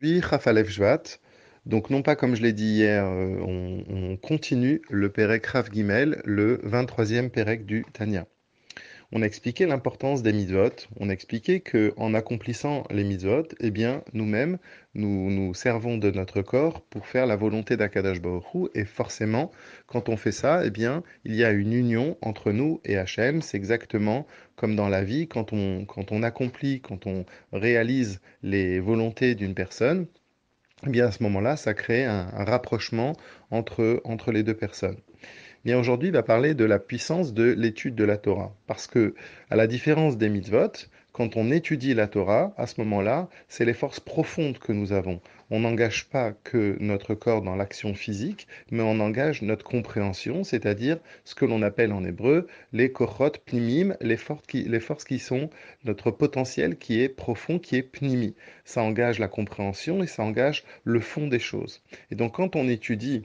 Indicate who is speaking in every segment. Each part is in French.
Speaker 1: Oui, Chaf Aleph Shvat. Donc, non pas comme je l'ai dit hier, on continue le Pérek Raf Gimel, le 23e Pérek du Tanya. On a expliqué l'importance des mitzvot. On a expliqué que en accomplissant les mitzvot, eh bien, nous-mêmes, nous nous servons de notre corps pour faire la volonté d'Akadosh Baruch Hu. Et forcément, quand on fait ça, eh bien, il y a une union entre nous et Hachem. C'est exactement comme dans la vie, quand on accomplit, quand on réalise les volontés d'une personne, eh bien, à ce moment-là, ça crée un rapprochement entre les deux personnes. Bien, aujourd'hui, il va parler de la puissance de l'étude de la Torah. Parce que, à la différence des mitzvot, quand on étudie la Torah, à ce moment-là, c'est les forces profondes que nous avons. On n'engage pas que notre corps dans l'action physique, mais on engage notre compréhension, c'est-à-dire ce que l'on appelle en hébreu les kochot pnimim, les forces qui sont notre potentiel qui est profond, qui est pnimi. Ça engage la compréhension et ça engage le fond des choses. Et donc, quand on étudie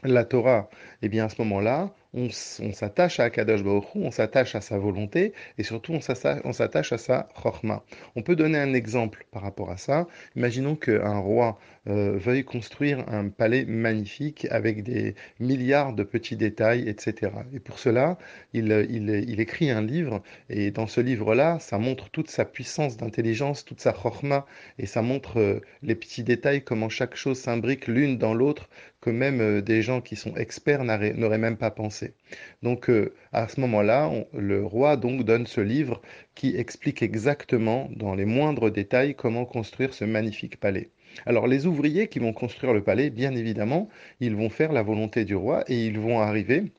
Speaker 1: la Torah, eh bien à ce moment-là, on s'attache à Akadosh Baruch Hu, on s'attache à sa volonté et surtout on s'attache à sa chorma. On peut donner un exemple par rapport à ça. Imaginons qu'un roi veuille construire un palais magnifique avec des milliards de petits détails, etc. Et pour cela, il écrit un livre et dans ce livre-là, ça montre toute sa puissance d'intelligence, toute sa chorma et ça montre les petits détails, comment chaque chose s'imbrique l'une dans l'autre que même des gens qui sont experts n'auraient même pas pensé. Donc à ce moment-là, le roi donc donne ce livre qui explique exactement dans les moindres détails comment construire ce magnifique palais. Alors les ouvriers qui vont construire le palais, bien évidemment, ils vont faire la volonté du roi et ils vont arriver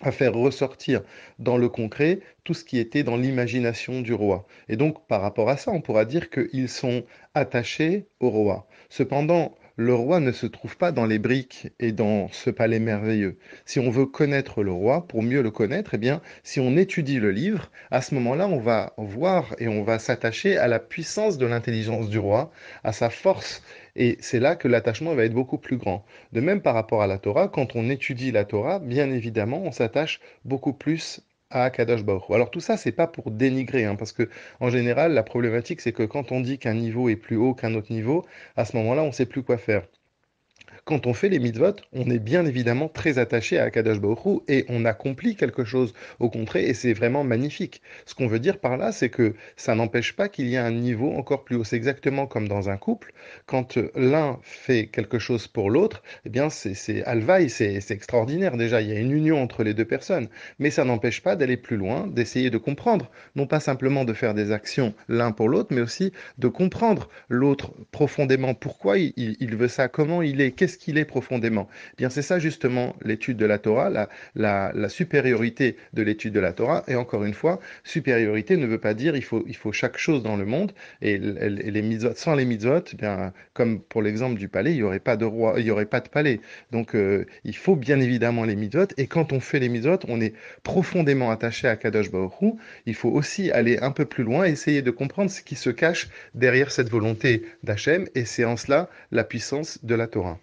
Speaker 1: à faire ressortir dans le concret tout ce qui était dans l'imagination du roi. Et donc, par rapport à ça, on pourra dire qu'ils sont attachés au roi. Cependant, le roi ne se trouve pas dans les briques et dans ce palais merveilleux. Si on veut connaître le roi, pour mieux le connaître, eh bien, si on étudie le livre, à ce moment-là, on va voir et on va s'attacher à la puissance de l'intelligence du roi, à sa force, et c'est là que l'attachement va être beaucoup plus grand. De même par rapport à la Torah, quand on étudie la Torah, bien évidemment, on s'attache beaucoup plus à Kadosh Baruch Hu. Alors tout ça, c'est pas pour dénigrer, hein, parce que en général, la problématique, c'est que quand on dit qu'un niveau est plus haut qu'un autre niveau, à ce moment-là, on ne sait plus quoi faire. Quand on fait les mitzvot, on est bien évidemment très attaché à Akadosh Baruch Hu et on accomplit quelque chose au contraire et c'est vraiment magnifique. Ce qu'on veut dire par là, c'est que ça n'empêche pas qu'il y a un niveau encore plus haut. C'est exactement comme dans un couple. Quand l'un fait quelque chose pour l'autre, eh bien c'est alvaï, c'est extraordinaire déjà. Il y a une union entre les deux personnes. Mais ça n'empêche pas d'aller plus loin, d'essayer de comprendre. Non pas simplement de faire des actions l'un pour l'autre, mais aussi de comprendre l'autre profondément. Pourquoi il veut ça? Comment il est? Qu'est-ce qu'il est profondément? Eh bien, c'est ça justement l'étude de la Torah, la supériorité de l'étude de la Torah. Et encore une fois, supériorité ne veut pas dire il faut chaque chose dans le monde. Et les mitzvot, sans les mitzvot, eh bien, comme pour l'exemple du palais, il n'y aurait pas de roi, il n'y aurait pas de palais. Donc, il faut bien évidemment les mitzvot. Et quand on fait les mitzvot, on est profondément attaché à Kadosh Baruch Hu. Il faut aussi aller un peu plus loin, essayer de comprendre ce qui se cache derrière cette volonté d'Hachem, et c'est en cela la puissance de la Torah.